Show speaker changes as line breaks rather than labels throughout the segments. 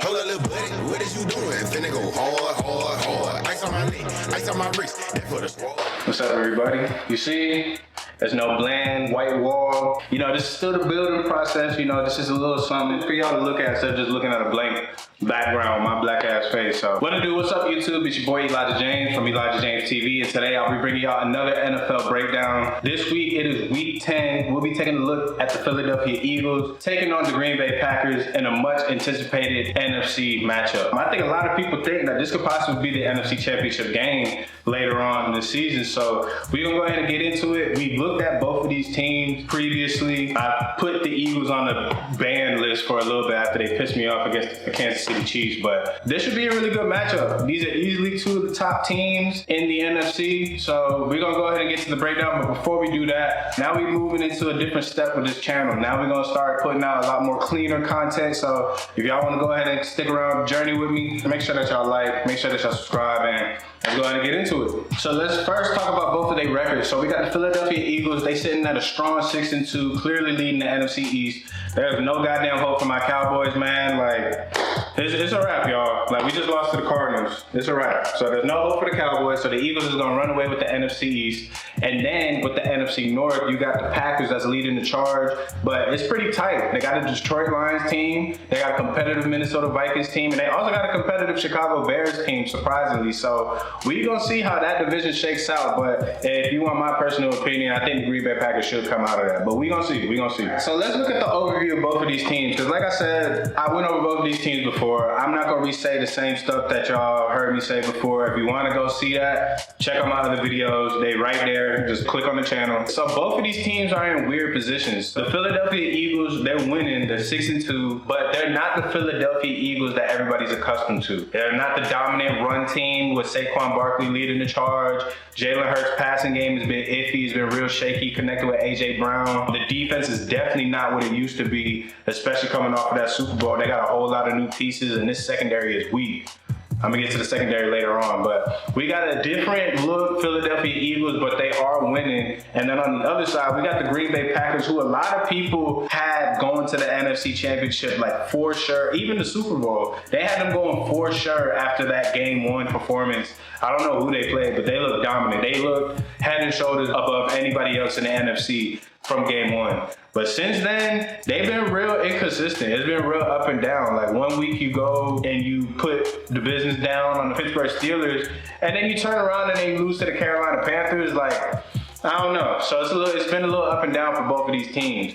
Hold up, little buddy, what is you doing? Finna go hard, hard, hard. Ice on my neck, ice on my wrist. That for the squad.
What's up, everybody? You see, there's no bland white wall. You know, this is still the building process. You know, this is a little something for y'all to look at instead of just looking at a blank background, my black ass face. So, what to do? What's up, YouTube? It's your boy Elijah James from Elijah James TV, and today I'll be bringing y'all another NFL breakdown. This week it is Week 10. We'll be taking a look at the Philadelphia Eagles taking on the Green Bay Packers in a much anticipated NFC matchup. I think a lot of people think that this could possibly be the NFC Championship game later on in the season. So we're gonna go ahead and get into it. We looked at both of these teams previously. I put the Eagles on the ban list for a little bit after they pissed me off against the Kansas City Chiefs, but this should be a really good matchup. These are easily two of the top teams in the NFC. So we're gonna go ahead and get to the breakdown. But before we do that, now we're moving into a different step with this channel. Now we're gonna start putting out a lot more cleaner content. So if y'all wanna go ahead and stick around, journey with me, make sure that y'all like, make sure that y'all subscribe, and let's go ahead and get into it. So let's first talk about both of their records. So we got the Philadelphia Eagles. They sitting at a strong 6-2, clearly leading the NFC East. There's no goddamn hope for my Cowboys, man. Like, it's a wrap, y'all. Like, we just lost to the Cardinals. It's a wrap. So there's no hope for the Cowboys. So the Eagles is gonna run away with the NFC East. And then with the NFC North, you got the Packers that's leading the charge. But it's pretty tight. They got a Detroit Lions team. They got a competitive Minnesota Vikings team. And they also got a competitive Chicago Bears team, surprisingly. So we gonna see how that division shakes out. But if you want my personal opinion, I think the Green Bay Packers should come out of that. But we gonna see. We gonna see. So let's look at the overview of both of these teams. Because like I said, I went over both of these teams before. I'm not gonna re-say the same stuff that y'all heard me say before. If you wanna go see that, check out my other videos. They right there. Just click on the channel. So both of these teams are in weird positions. The Philadelphia Eagles, they're winning. They're 6-2, but they're not the Philadelphia Eagles that everybody's accustomed to. They're not the dominant run team with Saquon Barkley leading the charge. Jalen Hurts' passing game has been iffy. It's been real shaky, connected with A.J. Brown. The defense is definitely not what it used to be, especially coming off of that Super Bowl. They got a whole lot of new pieces, and this secondary is weak. I'm gonna get to the secondary later on, but we got a different look Philadelphia Eagles, but they are winning. And then on the other side, we got the Green Bay Packers, who a lot of people had going to the NFC Championship, like for sure. Even the Super Bowl, they had them going for sure after that Game 1 performance. I don't know who they played, but they looked dominant. They looked head and shoulders above anybody else in the NFC from Game 1. But since then, they've been real inconsistent. It's been real up and down. Like, one week you go and you put the business down on the Pittsburgh Steelers, and then you turn around and then you lose to the Carolina Panthers. Like, I don't know. So it's been a little up and down for both of these teams.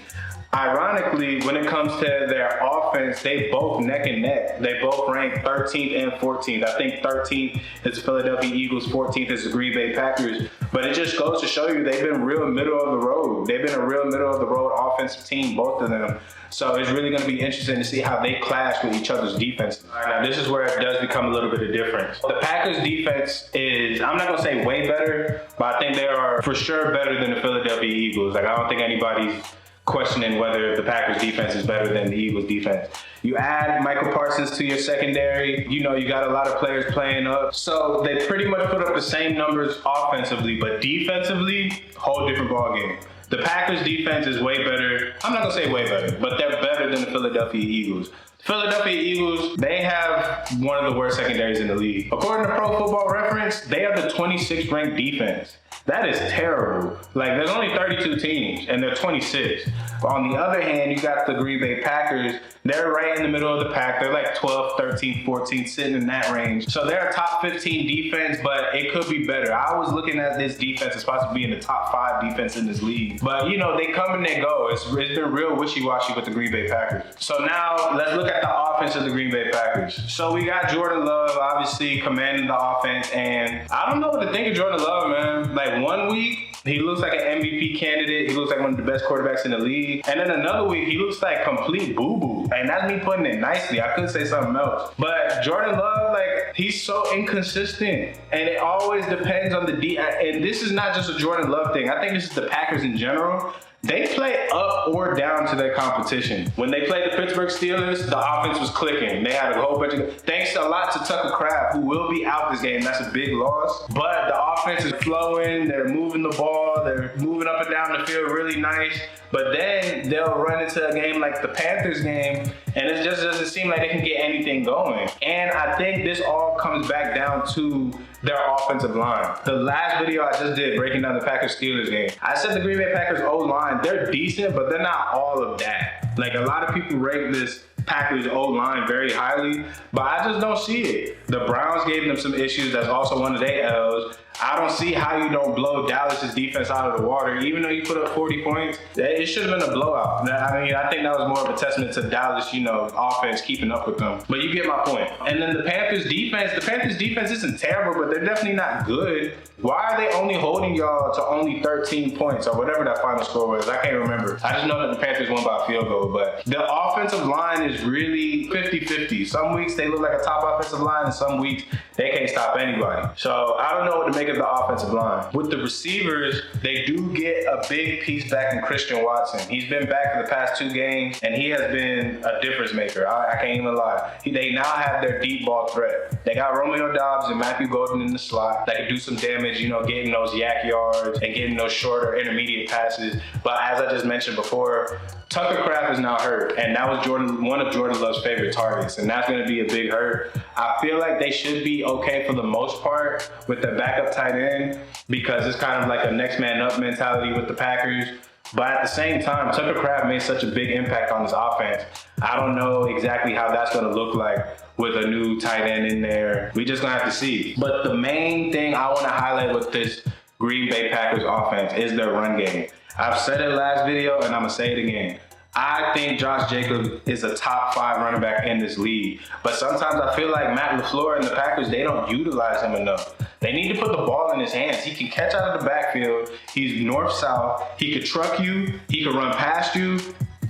Ironically, when it comes to their offense, they both neck and neck. They both rank 13th and 14th. I think 13th is the Philadelphia Eagles, 14th is the Green Bay Packers. But it just goes to show you they've been real middle of the road. They've been a real middle of the road offensive team, both of them. So it's really going to be interesting to see how they clash with each other's defense. Now, this is where it does become a little bit of difference. The Packers defense is, I'm not going to say way better, but I think they are for sure better than the Philadelphia Eagles. Like, I don't think anybody's questioning whether the Packers defense is better than the Eagles defense. You add Michael Parsons to your secondary, you know, you got a lot of players playing up. So they pretty much put up the same numbers offensively, but defensively, whole different ballgame. The Packers defense is way better. I'm not gonna say way better, but they're better than the Philadelphia Eagles. Philadelphia Eagles, they have one of the worst secondaries in the league. According to Pro Football Reference, they have the 26th ranked defense. That is terrible. Like, there's only 32 teams, and they're 26. On the other hand, you got the Green Bay Packers. They're right in the middle of the pack. They're like 12, 13, 14, sitting in that range. So they're a top 15 defense, but it could be better. I was looking at this defense as possibly being the top 5 defense in this league. But, you know, they come and they go. It's been real wishy-washy with the Green Bay Packers. So now, let's look at the offense of the Green Bay Packers. So we got Jordan Love, obviously, commanding the offense. And I don't know what to think of Jordan Love, man. Like, one week, he looks like an MVP candidate. He looks like one of the best quarterbacks in the league. And then another week, he looks like complete boo-boo. And that's me putting it nicely. I couldn't say something else. But Jordan Love, like, he's so inconsistent. And it always depends on the D. And this is not just a Jordan Love thing. I think this is the Packers in general. they play up or down to their competition. When they played the Pittsburgh Steelers, the offense was clicking. They had a whole bunch of, thanks a lot to Tucker Kraft, who will be out this game. That's a big loss. But the offense is flowing. They're moving the ball. They're moving up and down the field really nice. But then they'll run into a game like the Panthers game, and it just doesn't seem like they can get anything going. And I think this all comes back down to their offensive line. The last video I just did breaking down the Packers-Steelers game, I said the Green Bay Packers O-line, they're decent, but they're not all of that. Like, a lot of people rate this Packers O-line very highly, but I just don't see it. The Browns gave them some issues. That's also one of their L's. I don't see how you don't blow Dallas's defense out of the water. Even though you put up 40 points, it should have been a blowout. I mean, I think that was more of a testament to Dallas, offense keeping up with them. But you get my point. And then the Panthers defense isn't terrible, but they're definitely not good. Why are they only holding y'all to only 13 points or whatever that final score was? I can't remember. I just know that the Panthers won by a field goal, but the offensive line is really 50-50. Some weeks they look like a top offensive line, and some weeks they can't stop anybody. So I don't know what to make of the offensive line. With the receivers, they do get a big piece back in Christian Watson. He's been back for the past 2 games, and he has been a difference maker. I can't even lie. They now have their deep ball threat. They got Romeo Doubs and Matthew Golden in the slot that can do some damage, getting those yak yards and getting those shorter intermediate passes. But as I just mentioned before, Tucker Kraft is now hurt, and that was one of Jordan Love's favorite targets, and that's going to be a big hurt. I feel like they should be okay for the most part with the backup tight end, because it's kind of like a next man up mentality with the Packers. But at the same time, Tucker Kraft made such a big impact on this offense. I don't know exactly how that's going to look like with a new tight end in there. We just going to have to see. But the main thing I want to highlight with this Green Bay Packers offense is their run game. I've said it last video, and I'm going to say it again. I think Josh Jacobs is a top 5 running back in this league. But sometimes I feel like Matt LaFleur and the Packers, they don't utilize him enough. They need to put the ball in his hands. He can catch out of the backfield. He's north-south. He could truck you. He could run past you.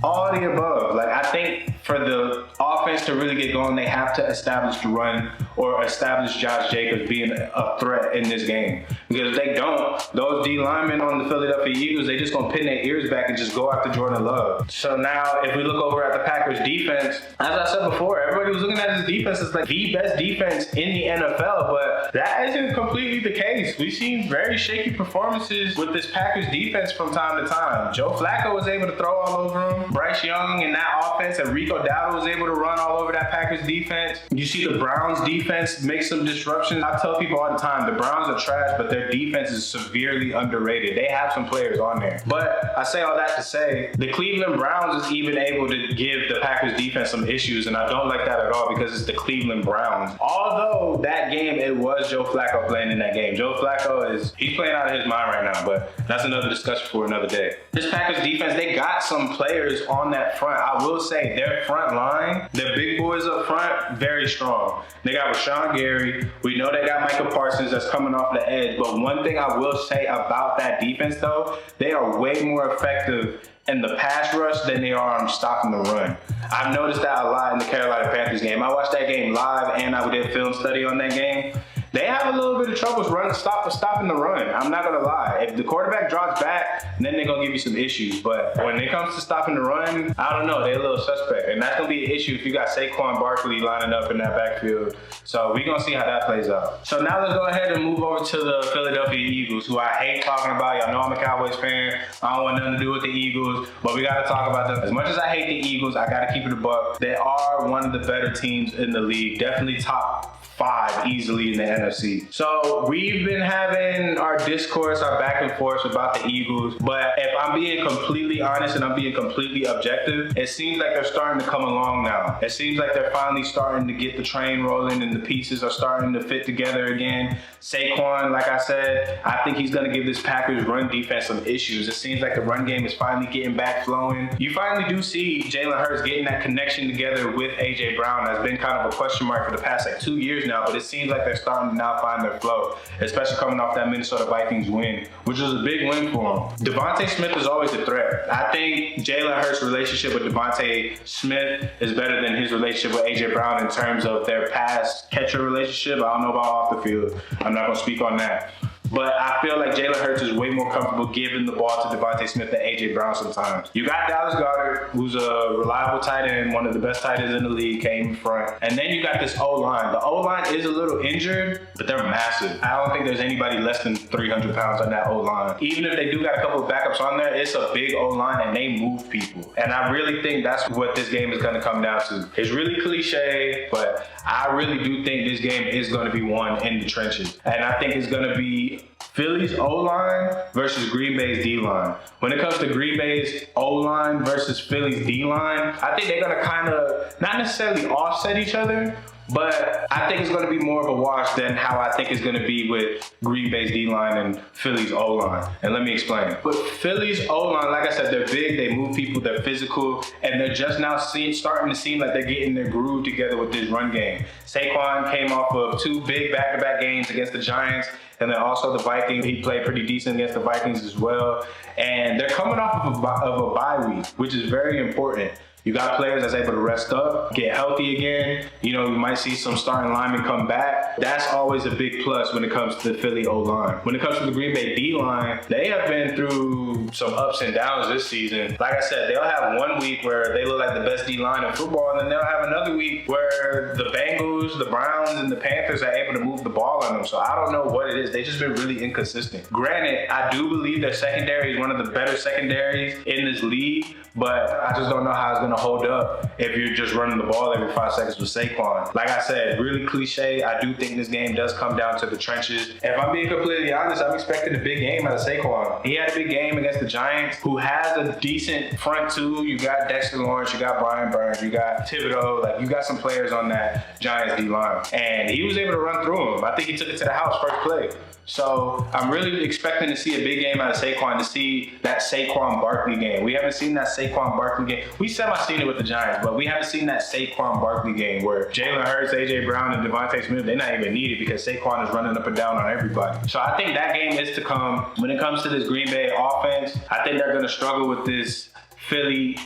All the above. Like, I think for the offense to really get going, they have to establish the run or establish Josh Jacobs being a threat in this game. Because if they don't, those D linemen on the Philadelphia Eagles, they just gonna pin their ears back and just go after Jordan Love. So now, if we look over at the Packers defense, as I said before, everybody was looking at this defense as like the best defense in the NFL, but that isn't completely the case. We've seen very shaky performances with this Packers defense from time to time. Joe Flacco was able to throw all over him. Bryce Young in that offense and Rico Dowdle was able to run all over that Packers defense. You see the Browns defense make some disruptions. I tell people all the time, the Browns are trash, but their defense is severely underrated. They have some players on there. But I say all that to say, the Cleveland Browns is even able to give the Packers defense some issues, and I don't like that at all because it's the Cleveland Browns. Although that game, it was Joe Flacco playing in that game. Joe Flacco he's playing out of his mind right now, but that's another discussion for another day. This Packers defense, they got some players on that front. I will say their front line, their big boys up front, very strong. They got Rashawn Gary. We know they got Michael Parsons that's coming off the edge. But one thing I will say about that defense, though, they are way more effective in the pass rush than they are on stopping the run. I've noticed that a lot in the Carolina Panthers game. I watched that game live, and I did a film study on that game. They have a little bit of trouble stopping the run. I'm not going to lie. If the quarterback drops back, then they're going to give you some issues. But when it comes to stopping the run, I don't know. They're a little suspect. And that's going to be an issue if you got Saquon Barkley lining up in that backfield. So we're going to see how that plays out. So now let's go ahead and move over to the Philadelphia Eagles, who I hate talking about. Y'all know I'm a Cowboys fan. I don't want nothing to do with the Eagles. But we got to talk about them. As much as I hate the Eagles, I got to keep it a buck. They are one of the better teams in the league. Definitely top 5 easily in the NFC. So we've been having our discourse, our back and forth about the Eagles, but if I'm being completely honest and I'm being completely objective, it seems like they're starting to come along now. It seems like they're finally starting to get the train rolling and the pieces are starting to fit together again. Saquon, like I said, I think he's going to give this Packers run defense some issues. It seems like the run game is finally getting back flowing. You finally do see Jalen Hurts getting that connection together with A.J. Brown. That's been kind of a question mark for the past 2 years now, but it seems like they're starting to now find their flow, especially coming off that Minnesota Vikings win, which was a big win for them. Devontae Smith is always a threat. I think Jalen Hurts' relationship with Devontae Smith is better than his relationship with A.J. Brown in terms of their pass catcher relationship. I don't know about off the field. I'm not going to speak on that. but I feel like Jalen Hurts is way more comfortable giving the ball to Devontae Smith than A.J. Brown sometimes. You got Dallas Goedert, who's a reliable tight end, one of the best tight ends in the league, came in front. And then you got this O-line. The O-line is a little injured, but they're massive. I don't think there's anybody less than 300 pounds on that O-line. Even if they do got a couple of backups on there, it's a big O-line and they move people. And I really think that's what this game is going to come down to. It's really cliche, but I really do think this game is going to be won in the trenches. And I think it's going to be Philly's O-line versus Green Bay's D-line. When it comes to Green Bay's O-line versus Philly's D-line, I think they're going to kind of not necessarily offset each other, but I think it's going to be more of a wash than how I think it's going to be with Green Bay's D-line and Philly's O-line. And let me explain. But Philly's O-line, like I said, they're big, they move people, they're physical, and they're just now starting to seem like they're getting their groove together with this run game. Saquon came off of 2 big back-to-back games against the Giants, and then also the Vikings. He played pretty decent against the Vikings as well. And they're coming off of a bye week, which is very important. You got players that's able to rest up, get healthy again. You know, you might see some starting linemen come back. That's always a big plus when it comes to the Philly O-line. When it comes to the Green Bay D-line, they have been through some ups and downs this season. Like I said, they'll have one week where they look like the best D-line in football, and then they'll have another week where the Bengals, the Browns, and the Panthers are able to move the ball on them. So I don't know what it is. They've just been really inconsistent. Granted, I do believe their secondary is one of the better secondaries in this league, but I just don't know how it's going to hold up if you're just running the ball every 5 seconds with Saquon. Like I said, really cliche. I do think this game does come down to the trenches. If I'm being completely honest, I'm expecting a big game out of Saquon. He had a big game against the Giants, who has a decent front two. You got Dexter Lawrence, you got Brian Burns, you got Thibodeau. Like, you got some players on that Giants D-line. And he was able to run through them. I think he took it to the house first play. So I'm really expecting to see a big game out of Saquon, to see that Saquon Barkley game. We haven't seen that Saquon Barkley game. We seen it with the Giants, but we haven't seen that Saquon Barkley game where Jalen Hurts, A.J. Brown, and Devontae Smith, they're not even needed because Saquon is running up and down on everybody. So I think that game is to come. When it comes to this Green Bay offense, I think they're going to struggle with this Philly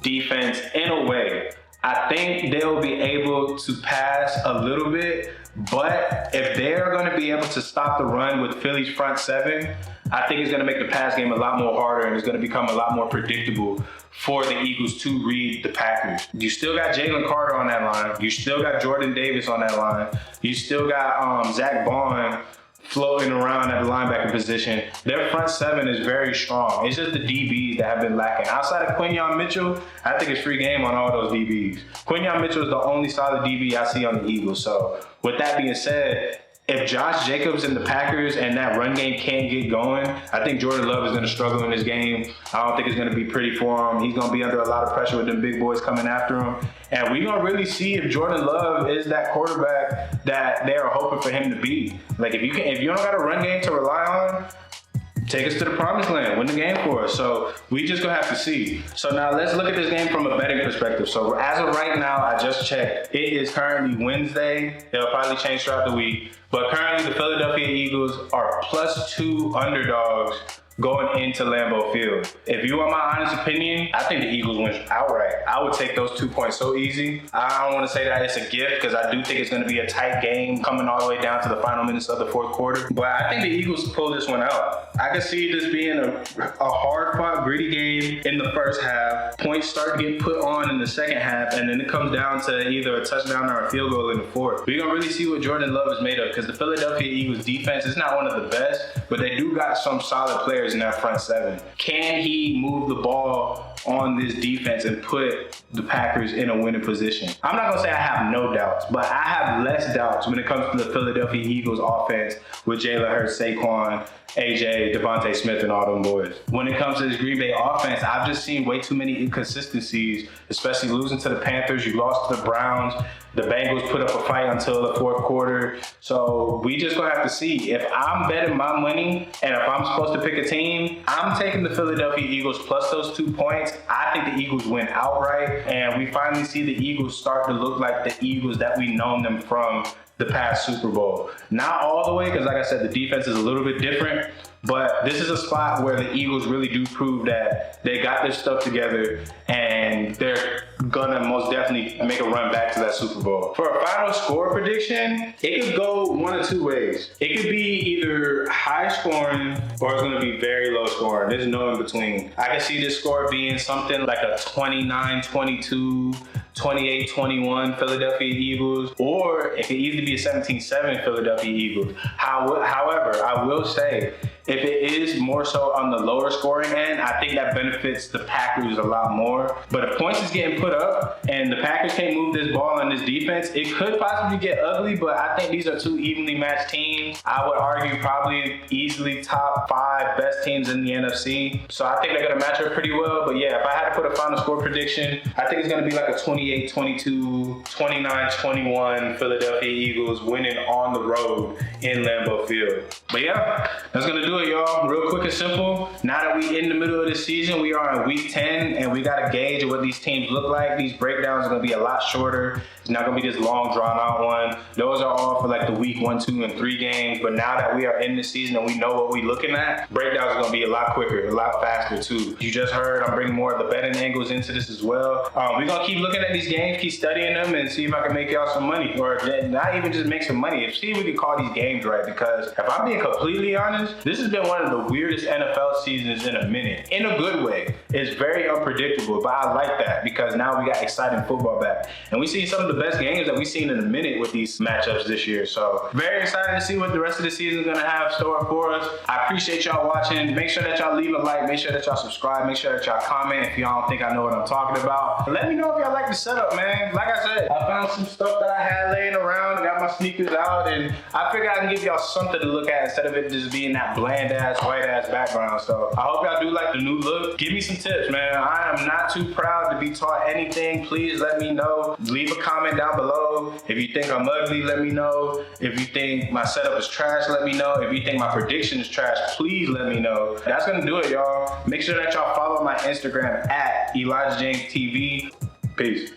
defense in a way. I think they'll be able to pass a little bit, but if they're going to be able to stop the run with Philly's front seven, I think it's going to make the pass game a lot more harder, and it's going to become a lot more predictable for the Eagles to read the Packers. You still got Jalen Carter on that line. You still got Jordan Davis on that line. You still got Zach Bond floating around at the linebacker position. Their front seven is very strong. It's just the DBs that have been lacking. Outside of Quinyon Mitchell, I think it's free game on all those DBs. Quinyon Mitchell is the only solid DB I see on the Eagles. So with that being said, if Josh Jacobs and the Packers and that run game can't get going, I think Jordan Love is going to struggle in this game. I don't think it's going to be pretty for him. He's going to be under a lot of pressure with them big boys coming after him. And we're going to really see if Jordan Love is that quarterback that they are hoping for him to be. Like, if you don't got a run game to rely on, take us to the promised land, win the game for us. So we just gonna have to see. So now let's look at this game from a betting perspective. So as of right now, I just checked. It is currently Wednesday. It'll probably change throughout the week. But currently the Philadelphia Eagles are +2 underdogs going into Lambeau Field. If you want my honest opinion, I think the Eagles win outright. I would take those 2 points so easy. I don't want to say that it's a gift because I do think it's going to be a tight game coming all the way down to the final minutes of the fourth quarter. But I think the Eagles pull this one out. I can see this being a hard-fought, gritty game in the first half. Points start to get put on in the second half, and then it comes down to either a touchdown or a field goal in the fourth. We're going to really see what Jordan Love is made of, because the Philadelphia Eagles defense is not one of the best, but they do got some solid players in that front seven. Can he move the ball on this defense and put the Packers in a winning position? I'm not going to say I have no doubts, but I have less doubts when it comes to the Philadelphia Eagles offense with Jalen Hurts, Saquon, AJ, Devontae Smith, and all them boys. When it comes to this Green Bay offense, I've just seen way too many inconsistencies, especially losing to the Panthers. You lost to the Browns. The Bengals put up a fight until the fourth quarter. So we just gonna have to see. If I'm betting my money and if I'm supposed to pick a team, I'm taking the Philadelphia Eagles plus those 2 points. I think the Eagles win outright, and we finally see the Eagles start to look like the Eagles that we known them from the past Super Bowl. Not all the way, because like I said, the defense is a little bit different, but this is a spot where the Eagles really do prove that they got their stuff together and they're gonna most definitely make a run back to that Super Bowl. For a final score prediction, it could go one of two ways. It could be either high scoring or it's gonna be very low scoring. There's no in between. I can see this score being something like a 29-22, 28-21 Philadelphia Eagles, or it could easily be a 17-7 Philadelphia Eagles. However, I will say, if it is more so on the lower scoring end, I think that benefits the Packers a lot more. But if points is getting put up and the Packers can't move this ball on this defense, it could possibly get ugly, but I think these are two evenly matched teams. I would argue probably easily top 5 best teams in the NFC. So I think they're gonna match up pretty well. But yeah, if I had to put a final score prediction, I think it's gonna be like a 28-22, 29-21 Philadelphia Eagles winning on the road in Lambeau Field. But yeah, that's gonna do it, y'all. Real quick and simple. Now that we in the middle of the season, we are in week 10 and we got a gauge of what these teams look like. These breakdowns are gonna be a lot shorter. It's not gonna be this long drawn out one. Those are all for like the week 1, 2, and 3 games. But now that we are in the season and we know what we're looking at, breakdowns are gonna be a lot quicker, a lot faster too. You just heard I'm bringing more of the betting angles into this as well. We're gonna keep looking at these games, keep studying them, and see if I can make y'all some money, or not even just make some money. See if we can call these games right. Because if I'm being completely honest, this has been one of the weirdest NFL seasons in a minute, in a good way. It's very unpredictable, but I like that because now we got exciting football back, and we see some of the best games that we've seen in a minute with these matchups this year. So very excited to see what the rest of the season is gonna have stored for us. I appreciate y'all watching. Make sure that y'all leave a like, make sure that y'all subscribe, make sure that y'all comment if y'all don't think I know what I'm talking about. Let me know if y'all like the setup, man. Like I said, I found some stuff that I had laying around, got my sneakers out, and I figured I can give y'all something to look at instead of it just being that bland ass, white ass background. So I hope y'all do like the new look. Give me some tips, man. I am not too proud to be taught anything. Please let me know. Leave a comment down below. If you think I'm ugly, let me know. If you think my setup is trash, let me know. If you think my prediction is trash, please let me know. That's gonna do it, y'all. Make sure that y'all follow my Instagram at ElijahJamesTV. Peace.